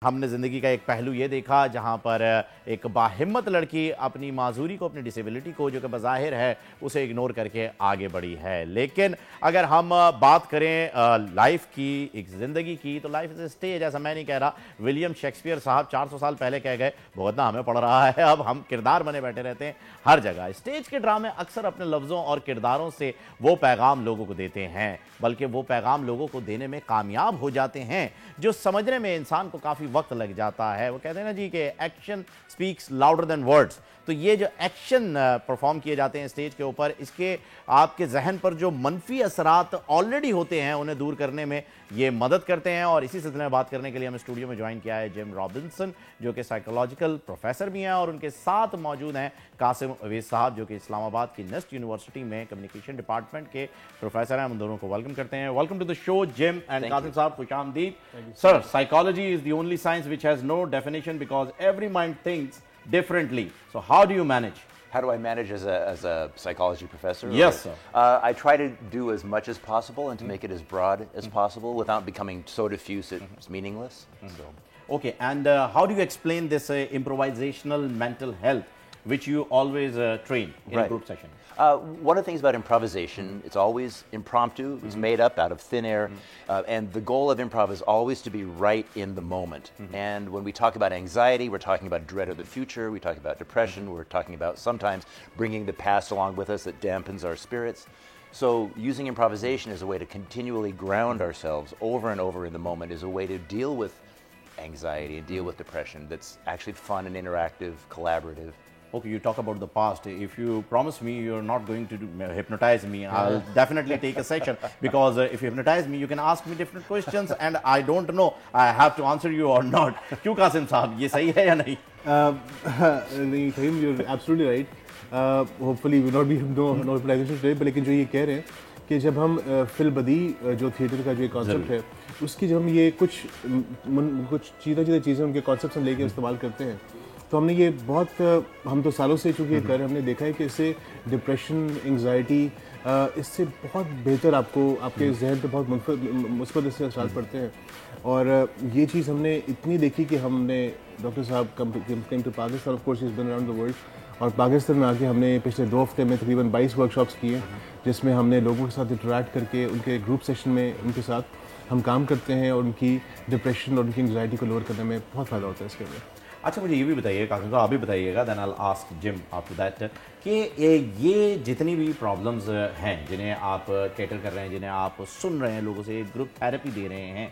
ہم نے زندگی کا ایک پہلو یہ دیکھا جہاں پر ایک باہمت لڑکی اپنی معذوری کو، اپنی ڈسیبلٹی کو جو کہ بظاہر ہے اسے اگنور کر کے آگے بڑھی ہے. لیکن اگر ہم بات کریں لائف کی، ایک زندگی کی، تو لائف از اے اسٹیج. ایسا میں نہیں کہہ رہا، ولیم شیکسپیئر صاحب 400 سال پہلے کہہ گئے، بھگتنا ہمیں پڑ رہا ہے. اب ہم کردار بنے بیٹھے رہتے ہیں ہر جگہ. اسٹیج کے ڈرامے اکثر اپنے لفظوں اور کرداروں سے وہ پیغام لوگوں کو دیتے ہیں، بلکہ وہ پیغام لوگوں کو دینے میں کامیاب ہو جاتے ہیں جو سمجھنے میں انسان کو کافی وقت لگ جاتا ہے. وہ کہتے ہیں نا جی کہ action specs louder than words. تو یہ جو ایکشن پرفارم کیے جاتے ہیں اسٹیج کے اوپر، اس کے آپ کے ذہن پر جو منفی اثرات آلریڈی ہوتے ہیں انہیں دور کرنے میں یہ مدد کرتے ہیں. اور اسی سلسلے میں بات کرنے کے لیے ہم اسٹوڈیو میں جوائن کیا ہے جم رابنسن، جو کہ سائیکولوجیکل پروفیسر بھی ہیں، اور ان کے ساتھ موجود ہیں قاسم اویس صاحب، جو کہ اسلام آباد کی نیسٹ یونیورسٹی میں کمیونیکیشن ڈپارٹمنٹ کے پروفیسر ہیں. ہم دونوں کو ویلکم کرتے ہیں. Welcome to the show Jim اینڈ قاسم صاحب، خوش آمدید. سر، psychology is the only science which has no definition because every mind thinks differently. So how do you manage? How do I manage as a psychology professor? Yes, sir. I try to do as much as possible and to make it as broad as possible without becoming so diffuse it's meaningless. So. Okay, and how do you explain this improvisational mental health which you always train in a group session? One of the things about improvisation, it's always impromptu, it's made up out of thin air, and the goal of improv is always to be right in the moment. And when we talk about anxiety, we're talking about dread of the future, we talk about depression, we're talking about sometimes bringing the past along with us that dampens our spirits. So using improvisation as a way to continually ground ourselves over and over in the moment is a way to deal with anxiety and deal with depression that's actually fun and interactive, collaborative. Okay, you talk about the past. If you promise me you're not going to hypnotize me, I'll definitely take a session, because if you hypnotize me, you can ask me different questions and I don't know I have to answer you or not. کیوں قاسم صاحب، یہ صحیح ہے یا نہیں؟ نہیں Fahim, you're absolutely right. Hopefully we will not be no hypnotization today, لیکن جو یہ کہہ رہے ہیں کہ جب ہم فی البدی جو تھیٹر کا جو کانسیپٹ ہے اس کی جب ہم یہ کچھ چیزیں ان کے کانسیپٹس ہم لے کے استعمال کرتے ہیں، تو ہم نے یہ بہت، ہم تو سالوں سے چونکہ یہ کر رہے ہیں، ہم نے دیکھا ہے کہ اس سے ڈپریشن، انگزائٹی، اس سے بہت بہتر آپ کے ذہن پہ بہت مثبت اس سے اثرات پڑتے ہیں. اور یہ چیز ہم نے اتنی دیکھی کہ ہم نے ڈاکٹر صاحب come to Pakistan, of course is been around the world, اور پاکستان میں آ کے ہم نے پچھلے 2 ہفتے میں تقریباً 22 ورکشاپس کیے، جس میں ہم نے لوگوں کے ساتھ انٹریکٹ کر کے ان کے گروپ سیشن میں ان کے ساتھ ہم کام کرتے ہیں، اور ان کی ڈپریشن اور ان کی انگزائٹی کو لوور کرنے میں بہت فائدہ ہوتا ہے اس کے لیے. اچھا، مجھے یہ بھی بتائیے قاسم صاحب، آپ بھی بتائیے گا، then I will ask Jim after that, کہ یہ جتنی بھی پرابلمز ہیں جنہیں آپ کیٹر کر رہے ہیں، جنہیں آپ سن رہے ہیں، لوگوں سے گروپ تھیراپی دے رہے ہیں،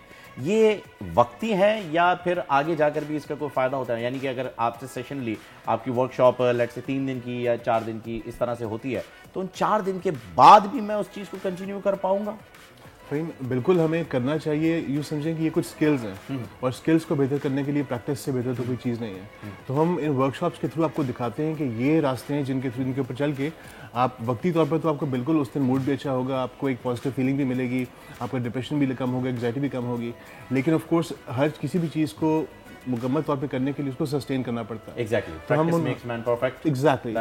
یہ وقتی ہیں یا پھر آگے جا کر بھی اس کا کوئی فائدہ ہوتا ہے؟ یعنی کہ اگر آپ سے سیشن لی، آپ کی ورک شاپ لیٹ سے 3 دن کی یا 4 دن کی اس طرح سے ہوتی ہے، تو ان 4 دن کے بعد بھی میں اس چیز کو کنٹینیو کر پاؤں گا؟ فہیم، بالکل ہمیں کرنا چاہیے. یوں سمجھیں کہ یہ کچھ سکلز ہیں، اور سکلز کو بہتر کرنے کے لیے پریکٹس سے بہتر تو کوئی چیز نہیں ہے. تو ہم ان ورکشاپس کے تھرو آپ کو دکھاتے ہیں کہ یہ راستے ہیں جن کے اوپر چل کے آپ وقتی طور پر تو آپ کو بالکل اس دن موڈ بھی اچھا ہوگا، آپ کو ایک پازیٹیو فیلنگ بھی ملے گی، آپ کا ڈپریشن بھی کم ہوگا، انگزائٹی بھی کم ہوگی. لیکن آف کورس ہر کسی بھی چیز کو مکمل طور پہ کرنے کے لیے اس کو سسٹین کرنا پڑتا ہے. Exactly.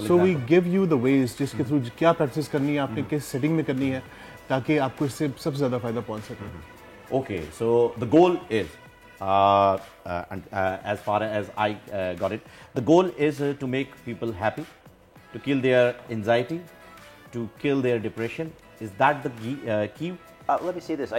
So we give you the ways جس کے تھرو کیا پریکٹس کرنی ہے، آپ نے کس سیٹنگ میں کرنی ہے، تاکہ آپ کو اس سے سب سے زیادہ فائدہ پہنچ سکے. Okay, so the goal is as far as I got it, the goal is to make people happy, to kill their anxiety, to kill their depression. Is that the key? Let me say this.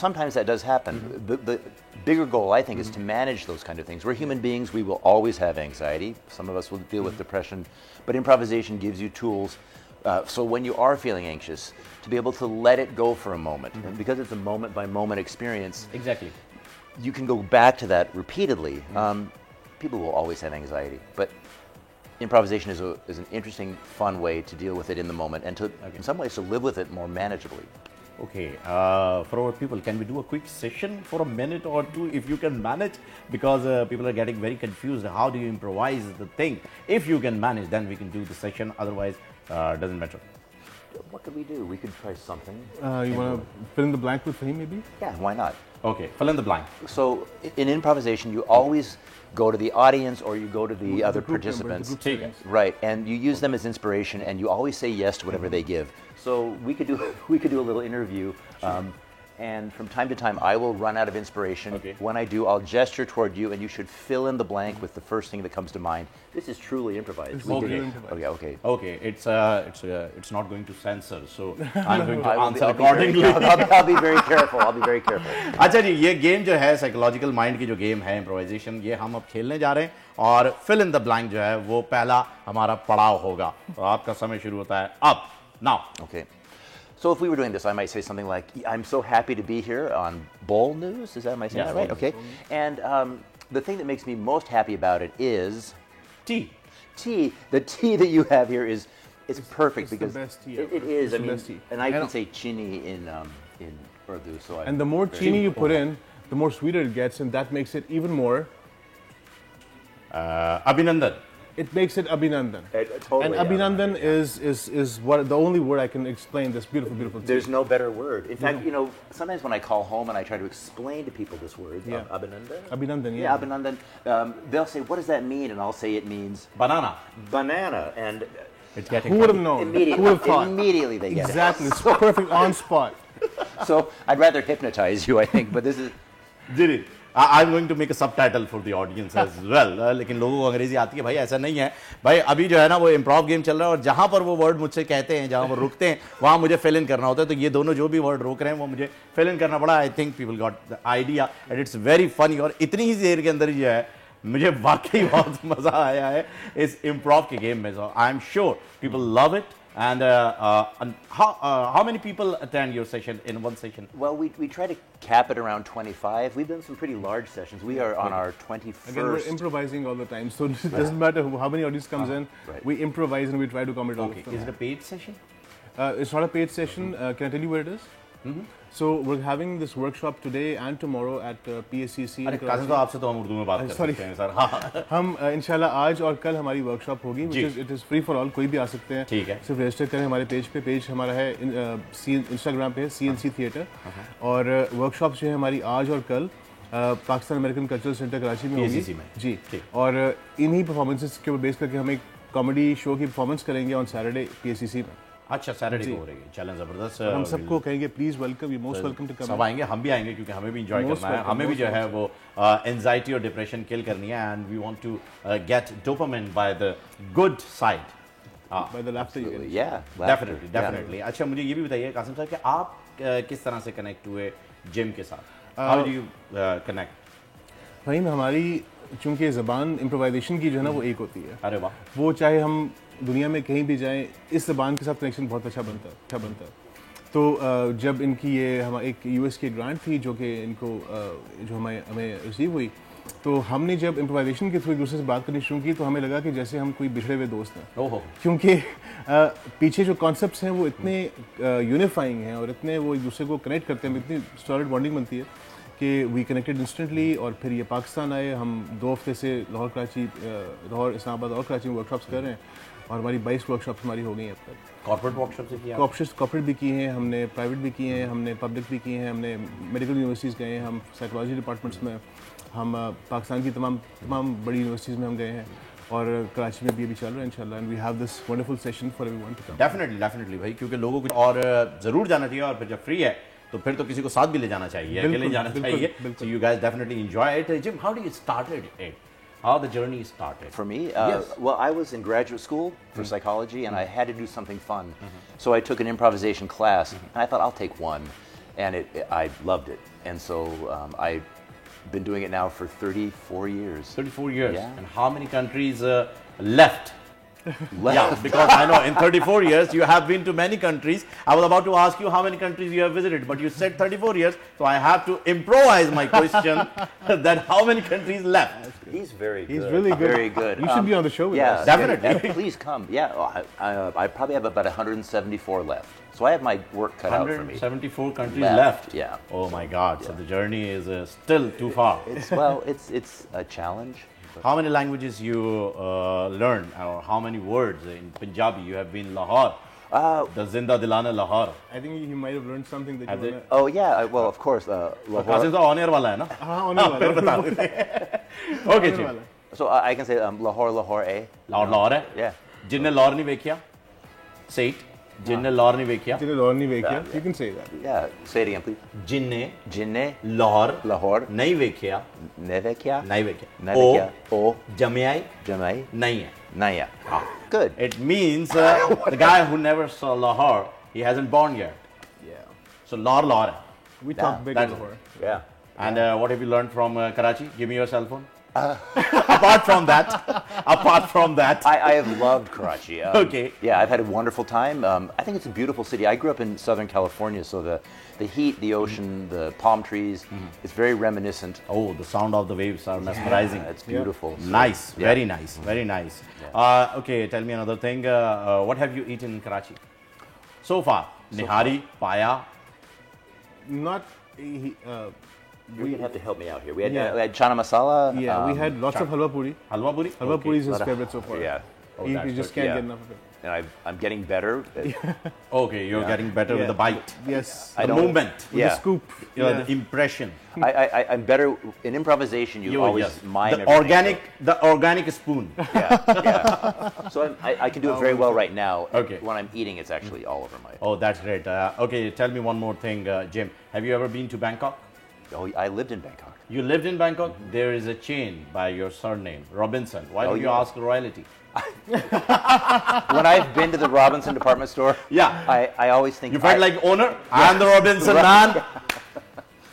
Sometimes that does happen. The bigger goal, I think, is to manage those kind of things. We're human beings. We will always have anxiety. Some of us will deal with depression. But improvisation gives you tools. So when you are feeling anxious, to be able to let it go for a moment. And because it's a moment-by-moment experience, exactly, you can go back to that repeatedly. People will always have anxiety. But improvisation is an interesting, fun way to deal with it in the moment, and to, in some ways, to live with it more manageably. Okay, for our people, can we do a quick session for a minute or two if you can manage? Because people are getting very confused. How do you improvise the thing? If you can manage, then we can do the session. Otherwise, doesn't matter. What could we do? We could try something. You want to fill in the blank with Fahim, maybe? Yeah, why not? Okay, fill in the blank. So in improvisation, you always go to the audience or you go to the other participants. Right, and you use them as inspiration, and you always say yes to whatever they give. So we could do a little interview. and from time to time I will run out of inspiration. Okay. When I do, I'll gesture toward you, and you should fill in the blank with the first thing that comes to mind. This is truly improvised. This is We did truly it. improvised. Okay. Okay, it's not going to censor, so I'm going to I will answer I'll be very accordingly. careful. I'll be very careful. I'll be very careful. अच्छा जी, ये game जो है psychological mind की जो game है improvisation, ये हम अब खेलने जा रहे हैं और फिल इन द ब्लैंक जो है वो पहला हमारा पड़ाव होगा और आपका समय शुरू होता है अब now. Okay. So if we were doing this, I might say something like, "I'm so happy to be here on Bowl News." Is that am I saying Yes, that right? Bowl Okay. And the thing that makes me most happy about it is T. tea. The tea that you have here is it's perfect It's the because best tea it ever. is. It's I the mean, best tea. and I can And- say chini in Urdu. So And the more chini you put in, the more sweeter it gets, and that makes it even more. अभिनंदन. It makes it Abhinandan. Totally, And yeah. Abhinandan is what the only word I can explain this beautiful, beautiful tea. There's no better word. In fact, you know, sometimes when I call home and I try to explain to people this word, Yeah. Abhinandan. Abhinandan, Yeah, yeah. Abhinandan. They'll say, "What does that mean?" And I'll say, "It means Banana. banana." And It's getting Who would have known? immediately, Who would have thought? immediately they get Exactly. It's perfect on spot. it. So I'd rather hypnotize you, I think. But this is जी जी. I'm going to make a subtitle for the audience as well. लेकिन लोगों को अंग्रेजी आती है भाई, ऐसा नहीं है भाई. अभी जो है ना वो इम्प्रोव गेम चल रहा है और जहां पर वो वर्ड मुझसे कहते हैं, जहां वो रुकते हैं, वहां मुझे फिल इन करना होता है. तो ये दोनों जो भी वर्ड रोक रहे हैं वो मुझे फिल इन करना पड़ा. I think people got the idea and it's very funny. और इतनी ही देर के अंदर जो है मुझे वाकई बहुत मजा आया है इस इम्प्रोव के गेम में. So I am sure people love it. And how many people attend your session in one session? well, we try to cap it around 25. We've done some pretty large sessions. We are on our 21st. Again, we're improvising all the time, so it doesn't matter how many audience comes in. Right. We improvise and we try to accommodate all Okay. of Is them. it a paid session? It's not a paid session. Can I tell you where it is? So we're having this workshop today and tomorrow at PSCC. अरे कासिम साहब, आपसे तो हम उर्दू में बात कर Sorry. सकते हैं सर. हाँ. हम इंशाल्लाह आज और कल हमारी वर्कशॉप होगी. जी. It is free for all. कोई भी आ सकते हैं. ठीक है. सिर्फ रजिस्टर करें हमारे पेज पे. पेज हमारा है इंस्टाग्राम पे है CNC थिएटर. और वर्कशॉप जो है हमारी आज और कल Pakistan American cultural centre Karachi में होगी. PSCC में. जी. ठीक. और इन्हीं परफॉर्मेंसेस के ऊपर बेस करके हम एक कॉमेडी शो की परफॉर्मेंस करेंगे ऑन सैटरडे PSCC में. अच्छा, सैटरडे को हो रही है. चैलेंज जबरदस्त. हम सबको कहेंगे please welcome. You most welcome to come. सब आएंगे, हम भी आएंगे क्योंकि हमें भी इंजॉय Most करना है. welcome, हमें भी most जो है वो एंजाइटी और डिप्रेशन किल करनी है. And we want to get dopamine by the good side. By the laughter you get. Yeah. Definitely Yeah. Definitely. अच्छा, मुझे ये भी बताइए कासिम साहब कि आप किस तरह से कनेक्ट हुए जिम के साथ? How do you connect? भाई हमारी चूंकि ज़बान इम्प्रोवाइजेशन की जो है ना वो एक होती है. अरे वाह. वो चाहे हम दुनिया में कहीं भी जाएं, इस ज़बान के साथ कनेक्शन बहुत अच्छा बनता है. तो जब इनकी ये हम एक US की ग्रांट थी जो कि इनको जो हमें रिसीव हुई, तो हमने जब इम्प्रोवाइजेशन के थ्रू एक दूसरे से बात करनी शुरू की तो हमें लगा कि जैसे हम कोई बिछड़े हुए दोस्त हैं. ओहो. क्योंकि पीछे जो कॉन्सेप्ट्स हैं वो इतने यूनिफाइंग हैं और इतने वो एक दूसरे को कनेक्ट करते हैं, इतनी सॉलिड बॉन्डिंग बनती है कि वी कनेक्टेड इंस्टेंटली. और फिर ये पाकिस्तान आए. हम 2 हफ्ते से लाहौर, कराची, लाहौर, इस्लामाबाद और कराची में वर्कशॉप्स कर रहे हैं और हमारी 22 वर्कशॉप्स हमारी हो गई हैं अब तक. कॉर्पोरेट वर्कशॉप से किया? कॉर्पोरेट भी की हैं हमने, प्राइवेट भी की हैं हमने, पब्लिक भी की हैं हमने, मेडिकल यूनिवर्सिटीज़ गए हैं हम, साइकोलॉजी डिपार्टमेंट्स में हम, पाकिस्तान की तमाम बड़ी यूनिवर्सिटीज़ में हम गए हैं और कराची में भी अभी चल रहा है इंशाल्लाह. And we have this wonderful session for everyone to come. Definitely भाई, क्योंकि लोगों को और जरूर जाना चाहिए. और फिर जब फ्री है तो फिर तो किसी को साथ भी ले जाना चाहिए, अकेले जाना चाहिए. So you guys definitely enjoy it. Jim, how do you started it? How the journey started? For me, Yes. well, I was in graduate school for psychology, and I had to do something fun. So I took an improvisation class, and I thought I'll take one, and I loved it. And so I've been doing it now for 34 years. 34 years. Yeah. And how many countries left? Yeah, because I know in 34 years you have been to many countries. I was about to ask you how many countries you have visited, but you said 34 years, so I have to improvise my question that how many countries left? He's very good. He's really good. Very good. You should be on the show with Yeah, us. Definitely. Please come. Yeah, I probably have about 174 left. So I have my work cut out for me. 174 countries Left, left. yeah. Oh my God. So the journey is still too far. It's a challenge. How many languages you learned, or how many words in Punjabi? You have been Lahore, the Zinda Dilana Lahore. I think he might have learned something that Have you they? want to... Oh yeah, well of course Lahore. Qasim तो on air वाला है ना? हाँ, होने वाला है. फिर बता देते हैं. Okay, होने जी. वाला है. So I can say Lahore, Lahore, Lahore Lahore है. Yeah. जिन्हें लाहौर नहीं देखिया, say it. जिन्ने लाहौर नहीं देखा जिन्हें लाहौर नहीं देखा, you can say that. Yeah, say it again, please. जिन्ने Jinne, लाहौर Lahore, नहीं देखा Nevekya, नहीं देखा Nevekya, O, जमयाई Jamai, नहीं है Naya. Good. it means the guy who never saw Lahore he hasn't born yet Yeah. so Lahore है. We talk big on that's Lahore. Yeah. And what have you learned from Karachi? Give me your cell phone. Apart from that, I have loved Karachi. Okay. Yeah, I've had a wonderful time. I think it's a beautiful city. I grew up in Southern California, so the heat, the ocean, the palm trees, it's very reminiscent. oh, the sound of the waves are mesmerizing. It's beautiful. So, Nice, yeah. very nice, very nice. Okay, tell me another thing. What have you eaten in Karachi so far? Nihari, paya. Not. You're going to have to help me out here. We had, Yeah. we had chana masala. Yeah, we had lots of halwa puri. Halwa puri? Halwa Okay. puri is his Lot of- favorite so far. Yeah. Oh, He that's just good. can't Yeah. get enough of it. And I'm getting better. Okay, you're getting better with the bite. Yes. I The don't- movement. With Yeah. the scoop. Yeah, the impression. I'm better in improvisation. You always yes. mime The everything. organic spoon. Yeah. So I can do it very well right now. Okay. When I'm eating, it's actually all over my. Oh, that's great. Okay, tell me one more thing, Jim. Have you ever been to Bangkok? Oh, I lived in Bangkok. You lived in Bangkok? There is a chain by your surname, Robinson. Why don't you yeah. ask royalty? When I've been to the Robinson department store, Yeah. I always think You felt like owner? I'm the Robinson man.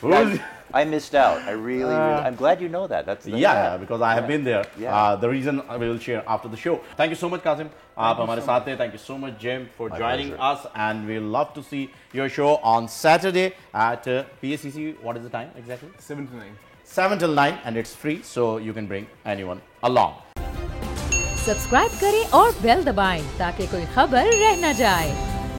Who's- I missed out. I really, I'm glad you know that. That's Yeah, because I have been there. Yeah. The reason I will share after the show. Thank you so much, Kasim. आप हमारे साथ थे. Thank you so much, Jim, for joining us. And we'll love to see your show on Saturday at PACC. What is the time exactly? 7 to 9. 7 till 9, and it's free, so you can bring anyone along. Subscribe करें और bell दबाएं ताकि कोई खबर रह न जाए।